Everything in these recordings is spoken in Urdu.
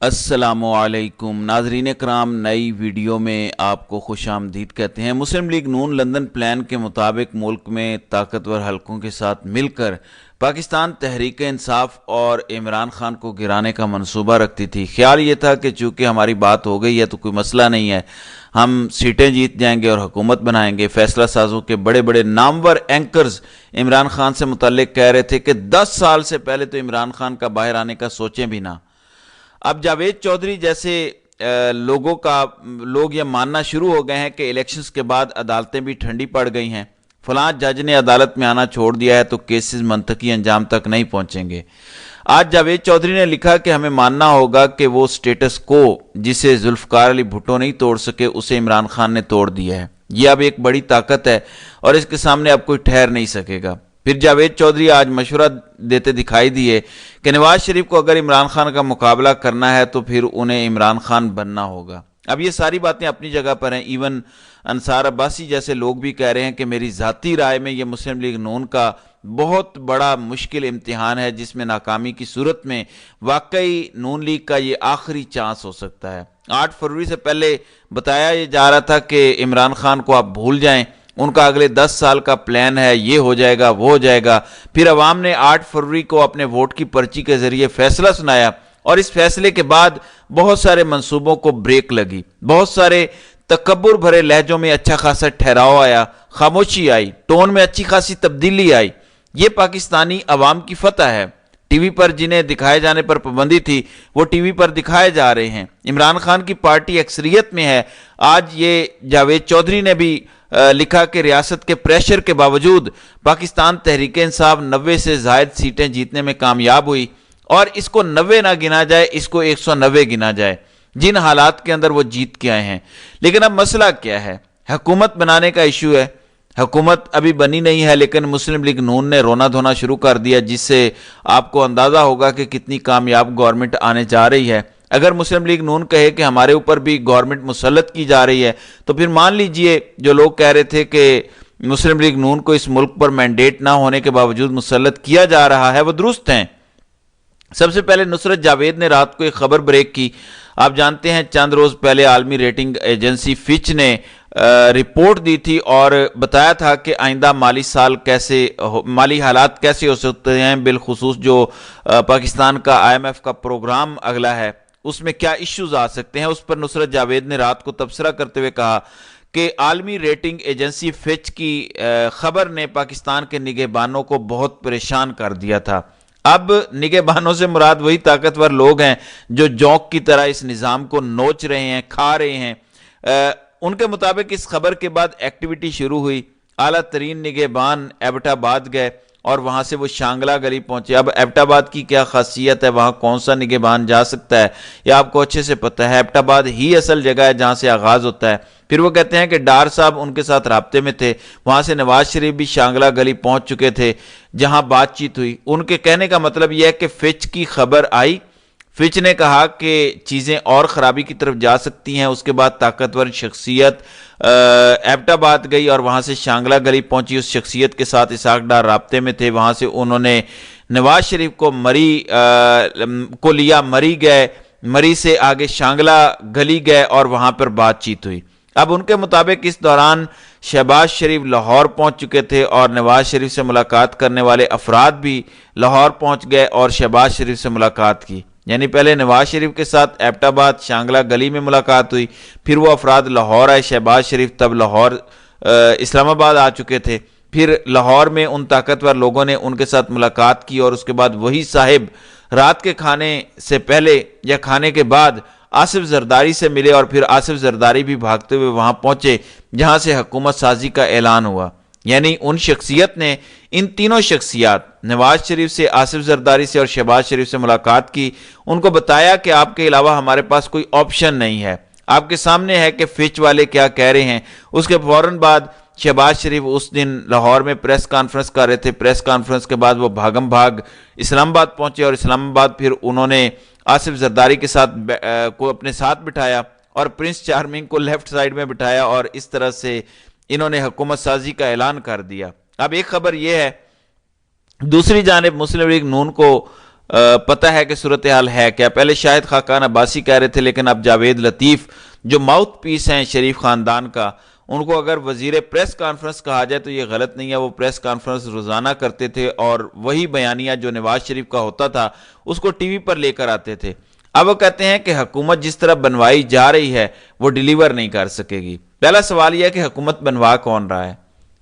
السلام علیکم ناظرین کرام، نئی ویڈیو میں آپ کو خوش آمدید کہتے ہیں۔ مسلم لیگ نون لندن پلان کے مطابق ملک میں طاقتور حلقوں کے ساتھ مل کر پاکستان تحریک انصاف اور عمران خان کو گرانے کا منصوبہ رکھتی تھی۔ خیال یہ تھا کہ چونکہ ہماری بات ہو گئی ہے تو کوئی مسئلہ نہیں ہے، ہم سیٹیں جیت جائیں گے اور حکومت بنائیں گے۔ فیصلہ سازوں کے بڑے بڑے نامور اینکرز عمران خان سے متعلق کہہ رہے تھے کہ 10 سال سے پہلے تو عمران خان کا باہر آنے کا سوچیں بھی نہ۔ اب جاوید چودھری جیسے لوگ یہ ماننا شروع ہو گئے ہیں کہ الیکشنز کے بعد عدالتیں بھی ٹھنڈی پڑ گئی ہیں، فلاں جج نے عدالت میں آنا چھوڑ دیا ہے تو کیسز منطقی انجام تک نہیں پہنچیں گے۔ آج جاوید چودھری نے لکھا کہ ہمیں ماننا ہوگا کہ وہ سٹیٹس کو جسے ذوالفقار علی بھٹو نہیں توڑ سکے اسے عمران خان نے توڑ دیا ہے۔ یہ اب ایک بڑی طاقت ہے اور اس کے سامنے اب کوئی ٹھہر نہیں سکے گا۔ پھر جاوید چودھری آج مشورہ دیتے دکھائی دیے کہ نواز شریف کو اگر عمران خان کا مقابلہ کرنا ہے تو پھر انہیں عمران خان بننا ہوگا۔ اب یہ ساری باتیں اپنی جگہ پر ہیں، ایون انصار عباسی جیسے لوگ بھی کہہ رہے ہیں کہ میری ذاتی رائے میں یہ مسلم لیگ نون کا بہت بڑا مشکل امتحان ہے، جس میں ناکامی کی صورت میں واقعی نون لیگ کا یہ آخری چانس ہو سکتا ہے۔ 8 فروری سے پہلے بتایا یہ جا رہا تھا کہ عمران خان کو آپ بھول جائیں، ان کا اگلے 10 سال کا پلان ہے، یہ ہو جائے گا وہ ہو جائے گا۔ پھر عوام نے 8 فروری کو اپنے ووٹ کی پرچی کے ذریعے فیصلہ سنایا اور اس فیصلے کے بعد بہت سارے منصوبوں کو بریک لگی، بہت سارے تکبر بھرے لہجوں میں اچھا خاصا ٹھہراؤ آیا، خاموشی آئی، ٹون میں اچھی خاصی تبدیلی آئی۔ یہ پاکستانی عوام کی فتح ہے۔ ٹی وی پر جنہیں دکھائے جانے پر پابندی تھی وہ ٹی وی پر دکھائے جا رہے ہیں۔ عمران خان کی پارٹی اکثریت میں ہے۔ آج یہ جاوید چودھری نے بھی لکھا کہ ریاست کے پریشر کے باوجود پاکستان تحریک انصاف 90 سے زائد سیٹیں جیتنے میں کامیاب ہوئی، اور اس کو 90 نہ گنا جائے، اس کو 190 گنا جائے، جن حالات کے اندر وہ جیت کے آئے ہیں۔ لیکن اب مسئلہ کیا ہے؟ حکومت بنانے کا ایشو ہے۔ حکومت ابھی بنی نہیں ہے، لیکن مسلم لیگ نون نے رونا دھونا شروع کر دیا، جس سے آپ کو اندازہ ہوگا کہ کتنی کامیاب گورنمنٹ آنے جا رہی ہے۔ اگر مسلم لیگ نون کہے کہ ہمارے اوپر بھی گورنمنٹ مسلط کی جا رہی ہے تو پھر مان لیجئے جو لوگ کہہ رہے تھے کہ مسلم لیگ نون کو اس ملک پر مینڈیٹ نہ ہونے کے باوجود مسلط کیا جا رہا ہے، وہ درست ہیں۔ سب سے پہلے نصرت جاوید نے رات کو ایک خبر بریک کی۔ آپ جانتے ہیں چند روز پہلے عالمی ریٹنگ ایجنسی فچ نے رپورٹ دی تھی اور بتایا تھا کہ آئندہ مالی حالات کیسے ہو سکتے ہیں، بالخصوص جو پاکستان کا IMF کا پروگرام اگلا ہے اس میں کیا ایشوز آ سکتے ہیں۔ اس پر نصرت جاوید نے رات کو تبصرہ کرتے ہوئے کہا کہ عالمی ریٹنگ ایجنسی فچ کی خبر نے پاکستان کے نگہبانوں کو بہت پریشان کر دیا تھا۔ اب نگہبانوں سے مراد وہی طاقتور لوگ ہیں جو جونک کی طرح اس نظام کو نوچ رہے ہیں، کھا رہے ہیں۔ ان کے مطابق اس خبر کے بعد ایکٹیویٹی شروع ہوئی۔ اعلیٰ ترین نگہبان ایبٹ آباد گئے اور وہاں سے وہ شانگلہ گلی پہنچے۔ اب ایبٹ آباد کی کیا خاصیت ہے، وہاں کون سا نگہبان جا سکتا ہے، یہ آپ کو اچھے سے پتہ ہے۔ ایبٹ آباد ہی اصل جگہ ہے جہاں سے آغاز ہوتا ہے۔ پھر وہ کہتے ہیں کہ ڈار صاحب ان کے ساتھ رابطے میں تھے، وہاں سے نواز شریف بھی شانگلہ گلی پہنچ چکے تھے جہاں بات چیت ہوئی۔ ان کے کہنے کا مطلب یہ ہے کہ فچ کی خبر آئی، فچ نے کہا کہ چیزیں اور خرابی کی طرف جا سکتی ہیں۔ اس کے بعد طاقتور شخصیت ایبٹ آباد گئی اور وہاں سے شانگلہ گلی پہنچی۔ اس شخصیت کے ساتھ اسحاق ڈار رابطے میں تھے، وہاں سے انہوں نے نواز شریف کو لیا، مری گئے، مری سے آگے شانگلہ گلی گئے اور وہاں پر بات چیت ہوئی۔ اب ان کے مطابق اس دوران شہباز شریف لاہور پہنچ چکے تھے اور نواز شریف سے ملاقات کرنے والے افراد بھی لاہور پہنچ گئے اور شہباز شریف سے ملاقات کی۔ یعنی پہلے نواز شریف کے ساتھ ایبٹ آباد شانگلہ گلی میں ملاقات ہوئی، پھر وہ افراد لاہور آئے۔ شہباز شریف تب لاہور اسلام آباد آ چکے تھے، پھر لاہور میں ان طاقتور لوگوں نے ان کے ساتھ ملاقات کی اور اس کے بعد وہی صاحب رات کے کھانے سے پہلے یا کھانے کے بعد آصف زرداری سے ملے اور پھر آصف زرداری بھی بھاگتے ہوئے وہاں پہنچے جہاں سے حکومت سازی کا اعلان ہوا۔ یعنی ان شخصیت نے، ان تینوں شخصیات نواز شریف سے، آصف زرداری سے اور شہباز شریف سے ملاقات کی، ان کو بتایا کہ آپ کے علاوہ ہمارے پاس کوئی آپشن نہیں ہے، آپ کے سامنے ہے کہ فچ والے کیا کہہ رہے ہیں۔ اس کے فوراً بعد شہباز شریف اس دن لاہور میں پریس کانفرنس کر رہے تھے۔ پریس کانفرنس کے بعد وہ بھاگم بھاگ اسلام آباد پہنچے اور اسلام آباد پھر انہوں نے آصف زرداری کے ساتھ کو اپنے ساتھ بٹھایا اور پرنس چارمنگ کو لیفٹ سائیڈ میں بٹھایا اور اس طرح سے انہوں نے حکومت سازی کا اعلان کر دیا۔ اب ایک خبر یہ ہے، دوسری جانب مسلم لیگ نون کو پتہ ہے کہ صورتحال ہے کیا. پہلے شاہد خاقان عباسی کہہ رہے تھے، لیکن اب جاوید لطیف جو ماؤتھ پیس ہیں شریف خاندان کا، ان کو اگر وزیر پریس کانفرنس کہا جائے تو یہ غلط نہیں ہے. وہ پریس کانفرنس روزانہ کرتے تھے اور وہی بیانیہ جو نواز شریف کا ہوتا تھا اس کو ٹی وی پر لے کر آتے تھے. اب وہ کہتے ہیں کہ حکومت جس طرح بنوائی جا رہی ہے وہ ڈیلیور نہیں کر سکے گی. پہلا سوال یہ ہے کہ حکومت بنوا کون رہا ہے؟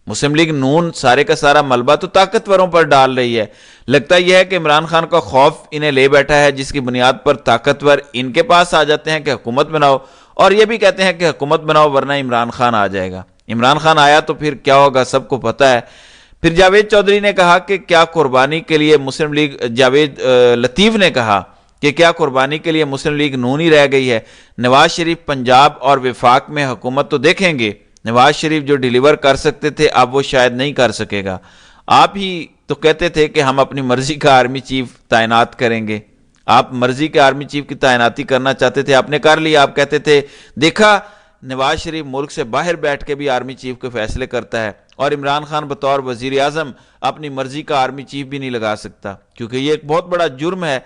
مسلم لیگ نون سارے کا سارا ملبہ تو طاقتوروں پر ڈال رہی ہے. لگتا یہ ہے کہ عمران خان کا خوف انہیں لے بیٹھا ہے، جس کی بنیاد پر طاقتور ان کے پاس آ جاتے ہیں کہ حکومت بناؤ، اور یہ بھی کہتے ہیں کہ حکومت بناؤ ورنہ عمران خان آ جائے گا. عمران خان آیا تو پھر کیا ہوگا سب کو پتہ ہے. پھر جاوید چودھری نے کہا کہ کیا قربانی کے لیے مسلم لیگ، جاوید لطیف نے کہا کہ کیا قربانی کے لیے مسلم لیگ نون ہی رہ گئی ہے؟ نواز شریف پنجاب اور وفاق میں حکومت تو دیکھیں گے. نواز شریف جو ڈیلیور کر سکتے تھے اب وہ شاید نہیں کر سکے گا. آپ ہی تو کہتے تھے کہ ہم اپنی مرضی کا آرمی چیف تعینات کریں گے. آپ مرضی کے آرمی چیف کی تعیناتی کرنا چاہتے تھے، آپ نے کر لی. آپ کہتے تھے دیکھا نواز شریف ملک سے باہر بیٹھ کے بھی آرمی چیف کے فیصلے کرتا ہے، اور عمران خان بطور وزیر اعظم اپنی مرضی کا آرمی چیف بھی نہیں لگا سکتا کیونکہ یہ ایک بہت بڑا جرم ہے.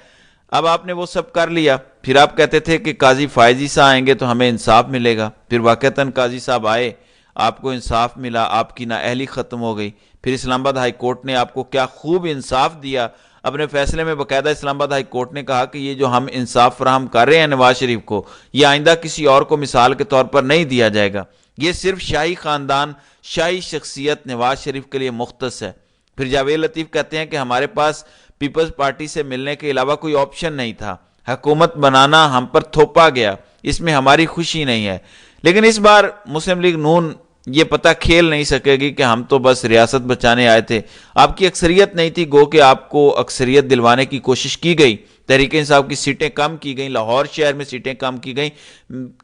اب آپ نے وہ سب کر لیا. پھر آپ کہتے تھے کہ قاضی فائزی صاحب آئیں گے تو ہمیں انصاف ملے گا. پھر واقعتاً قاضی صاحب آئے، آپ کو انصاف ملا، آپ کی نااہلی ختم ہو گئی. پھر اسلام آباد ہائی کورٹ نے آپ کو کیا خوب انصاف دیا. اپنے فیصلے میں باقاعدہ اسلام آباد ہائی کورٹ نے کہا کہ یہ جو ہم انصاف فراہم کر رہے ہیں نواز شریف کو، یہ آئندہ کسی اور کو مثال کے طور پر نہیں دیا جائے گا. یہ صرف شاہی خاندان، شاہی شخصیت نواز شریف کے لیے مختص ہے. پھر جاوید لطیف کہتے ہیں کہ ہمارے پاس پیپلز پارٹی سے ملنے کے علاوہ کوئی آپشن نہیں تھا، حکومت بنانا ہم پر تھوپا گیا، اس میں ہماری خوشی نہیں ہے. لیکن اس بار مسلم لیگ نون یہ پتہ کھیل نہیں سکے گی کہ ہم تو بس ریاست بچانے آئے تھے. آپ کی اکثریت نہیں تھی، گو کہ آپ کو اکثریت دلوانے کی کوشش کی گئی. تحریک انصاف کی سیٹیں کم کی گئیں، لاہور شہر میں سیٹیں کم کی گئیں،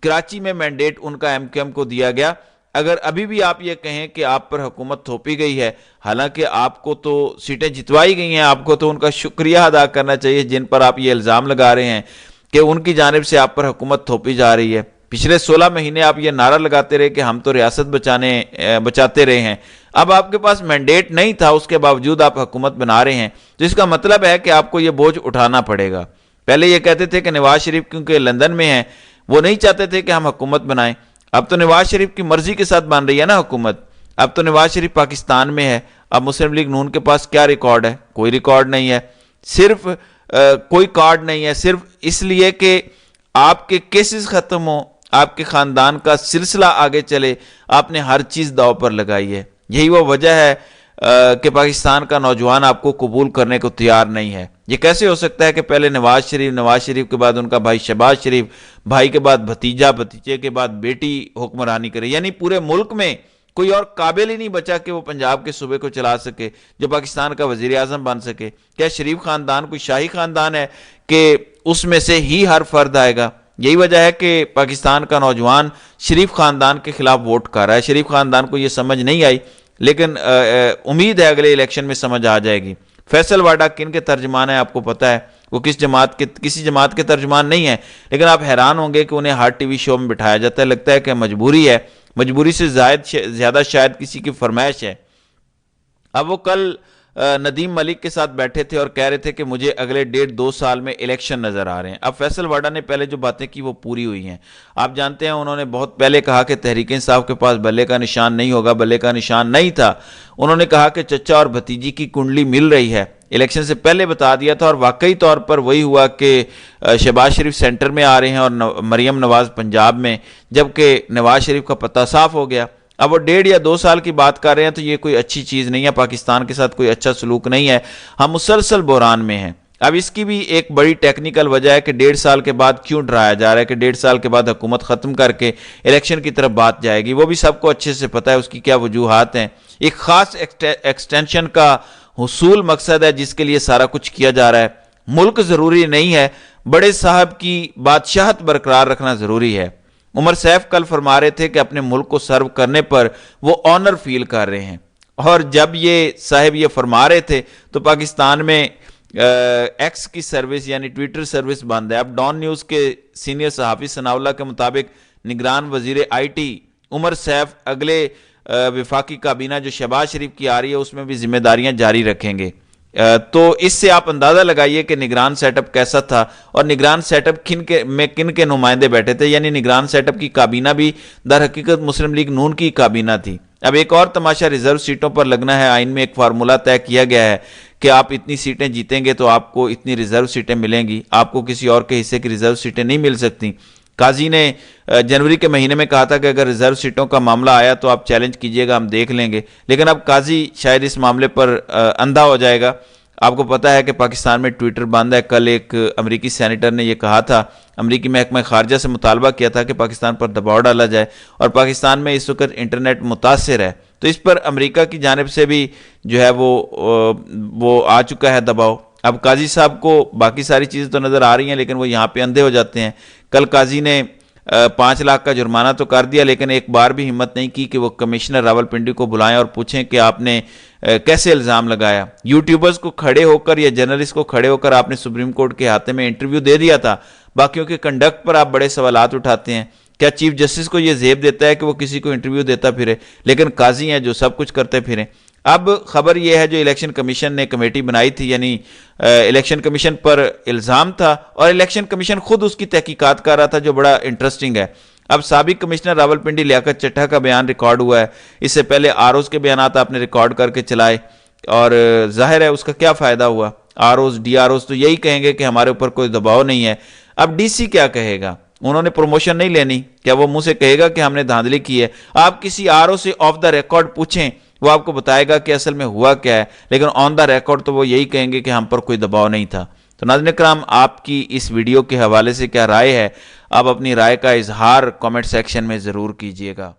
کراچی میں مینڈیٹ ان کا ایم کیو ایم کو دیا گیا. اگر ابھی بھی آپ یہ کہیں کہ آپ پر حکومت تھوپی گئی ہے، حالانکہ آپ کو تو سیٹیں جتوائی گئی ہیں، آپ کو تو ان کا شکریہ ادا کرنا چاہیے جن پر آپ یہ الزام لگا رہے ہیں کہ ان کی جانب سے آپ پر حکومت تھوپی جا رہی ہے. پچھلے 16 مہینے آپ یہ نعرہ لگاتے رہے کہ ہم تو ریاست بچاتے رہے ہیں. اب آپ کے پاس مینڈیٹ نہیں تھا، اس کے باوجود آپ حکومت بنا رہے ہیں، تو اس کا مطلب ہے کہ آپ کو یہ بوجھ اٹھانا پڑے گا. پہلے یہ کہتے تھے کہ نواز شریف کیونکہ لندن میں ہیں وہ نہیں چاہتے تھے کہ ہم حکومت بنائیں. اب تو نواز شریف کی مرضی کے ساتھ بن رہی ہے نا حکومت. اب تو نواز شریف پاکستان میں ہے. اب مسلم لیگ نون کے پاس کیا ریکارڈ ہے؟ کوئی ریکارڈ نہیں ہے. صرف کوئی کارڈ نہیں ہے، صرف اس لیے کہ آپ کے کیسز ختم ہوں، آپ کے خاندان کا سلسلہ آگے چلے، آپ نے ہر چیز داؤ پر لگائی ہے. یہی وہ وجہ ہے کہ پاکستان کا نوجوان آپ کو قبول کرنے کو تیار نہیں ہے. یہ کیسے ہو سکتا ہے کہ پہلے نواز شریف کے بعد ان کا بھائی شہباز شریف، بھائی کے بعد بھتیجا، بھتیجے کے بعد بیٹی حکمرانی کرے؟ یعنی پورے ملک میں کوئی اور قابل ہی نہیں بچا کہ وہ پنجاب کے صوبے کو چلا سکے، جو پاکستان کا وزیر اعظم بن سکے. کیا شریف خاندان کوئی شاہی خاندان ہے کہ اس میں سے ہی ہر فرد آئے گا؟ یہی وجہ ہے کہ پاکستان کا نوجوان شریف خاندان کے خلاف ووٹ کر رہا ہے. شریف خاندان کو یہ سمجھ نہیں آئی، لیکن امید ہے اگلے الیکشن میں سمجھ آ جائے گی. فیصل واڈا کن کے ترجمان ہیں آپ کو پتہ ہے؟ وہ کسی جماعت کے ترجمان نہیں ہیں، لیکن آپ حیران ہوں گے کہ انہیں ہر ٹی وی شو میں بٹھایا جاتا ہے. لگتا ہے کہ مجبوری ہے، مجبوری سے زیادہ شاید کسی کی فرمائش ہے. اب وہ کل ندیم ملک کے ساتھ بیٹھے تھے اور کہہ رہے تھے کہ مجھے اگلے 1.5-2 سال میں الیکشن نظر آ رہے ہیں. اب فیصل واڈا نے پہلے جو باتیں کی وہ پوری ہوئی ہیں. آپ جانتے ہیں انہوں نے بہت پہلے کہا کہ تحریک انصاف کے پاس بلے کا نشان نہیں ہوگا، بلے کا نشان نہیں تھا. انہوں نے کہا کہ چچا اور بھتیجی کی کنڈلی مل رہی ہے، الیکشن سے پہلے بتا دیا تھا، اور واقعی طور پر وہی ہوا کہ شہباز شریف سینٹر میں آ رہے ہیں اور مریم نواز پنجاب میں، جبکہ نواز شریف کا پتہ صاف ہو گیا. اب وہ 1.5 یا 2 سال کی بات کر رہے ہیں تو یہ کوئی اچھی چیز نہیں ہے، پاکستان کے ساتھ کوئی اچھا سلوک نہیں ہے. ہم مسلسل بحران میں ہیں. اب اس کی بھی ایک بڑی ٹیکنیکل وجہ ہے کہ 1.5 سال کے بعد کیوں ڈرایا جا رہا ہے کہ 1.5 سال کے بعد حکومت ختم کر کے الیکشن کی طرف بات جائے گی. وہ بھی سب کو اچھے سے پتہ ہے اس کی کیا وجوہات ہیں. ایک خاص ایکسٹینشن کا حصول مقصد ہے جس کے لیے سارا کچھ کیا جا رہا ہے. ملک ضروری نہیں ہے، بڑے صاحب کی بادشاہت برقرار رکھنا ضروری ہے. عمر سیف کل فرما رہے تھے کہ اپنے ملک کو سرو کرنے پر وہ آنر فیل کر رہے ہیں، اور جب یہ صاحب یہ فرما رہے تھے تو پاکستان میں ایکس کی سروس یعنی ٹویٹر سروس بند ہے. اب ڈان نیوز کے سینئر صحافی ثناء اللہ کے مطابق نگران وزیر آئی ٹی عمر سیف اگلے وفاقی کابینہ جو شہباز شریف کی آ رہی ہے اس میں بھی ذمہ داریاں جاری رکھیں گے. تو اس سے آپ اندازہ لگائیے کہ نگران سیٹ اپ کیسا تھا اور نگران سیٹ اپ کن کے نمائندے بیٹھے تھے. یعنی نگران سیٹ اپ کی کابینہ بھی در حقیقت مسلم لیگ نون کی کابینہ تھی. اب ایک اور تماشا ریزرو سیٹوں پر لگنا ہے. آئین میں ایک فارمولا طے کیا گیا ہے کہ آپ اتنی سیٹیں جیتیں گے تو آپ کو اتنی ریزرو سیٹیں ملیں گی, آپ کو کسی اور کے حصے کی ریزرو سیٹیں نہیں مل سکتی. قاضی نے جنوری کے مہینے میں کہا تھا کہ اگر ریزرو سیٹوں کا معاملہ آیا تو آپ چیلنج کیجئے گا, ہم دیکھ لیں گے. لیکن اب قاضی شاید اس معاملے پر اندھا ہو جائے گا. آپ کو پتا ہے کہ پاکستان میں ٹویٹر بند ہے. کل ایک امریکی سینیٹر نے یہ کہا تھا, امریکی محکمہ خارجہ سے مطالبہ کیا تھا کہ پاکستان پر دباؤ ڈالا جائے, اور پاکستان میں اس وقت انٹرنیٹ متاثر ہے, تو اس پر امریکہ کی جانب سے بھی جو ہے وہ آ چکا ہے دباؤ. اب قاضی صاحب کو باقی ساری چیزیں تو نظر آ رہی ہیں لیکن وہ یہاں پہ اندھے ہو جاتے ہیں. کل قاضی نے 5 لاکھ کا جرمانہ تو کر دیا, لیکن ایک بار بھی ہمت نہیں کی کہ وہ کمشنر راولپنڈی کو بلائیں اور پوچھیں کہ آپ نے کیسے الزام لگایا. یوٹیوبرز کو کھڑے ہو کر یا جرنلسٹ کو کھڑے ہو کر آپ نے سپریم کورٹ کے ہاتھے میں انٹرویو دے دیا تھا, باقیوں کے کنڈکٹ پر آپ بڑے سوالات اٹھاتے ہیں. کیا چیف جسٹس کو یہ زیب دیتا ہے کہ وہ کسی کو انٹرویو دیتا پھرے, لیکن قاضی ہیں جو سب کچھ کرتے پھریں. اب خبر یہ ہے جو الیکشن کمیشن نے کمیٹی بنائی تھی, یعنی الیکشن کمیشن پر الزام تھا اور الیکشن کمیشن خود اس کی تحقیقات کر رہا تھا, جو بڑا انٹرسٹنگ ہے. اب سابق کمشنر راولپنڈی لیاقت چٹھا کا بیان ریکارڈ ہوا ہے. اس سے پہلے آروز کے بیانات آپ نے ریکارڈ کر کے چلائے, اور ظاہر ہے اس کا کیا فائدہ ہوا. آروز ڈی آروز تو یہی کہیں گے کہ ہمارے اوپر کوئی دباؤ نہیں ہے. اب ڈی سی کیا کہے گا, انہوں نے پروموشن نہیں لینی, کیا وہ منہ سے کہے گا کہ ہم نے دھاندلی کی ہے. آپ کسی آرو سے آف دا ریکارڈ پوچھیں, وہ آپ کو بتائے گا کہ اصل میں ہوا کیا ہے, لیکن آن دا ریکارڈ تو وہ یہی کہیں گے کہ ہم پر کوئی دباؤ نہیں تھا. تو ناظرین کرام, آپ کی اس ویڈیو کے حوالے سے کیا رائے ہے, آپ اپنی رائے کا اظہار کامنٹ سیکشن میں ضرور کیجئے گا.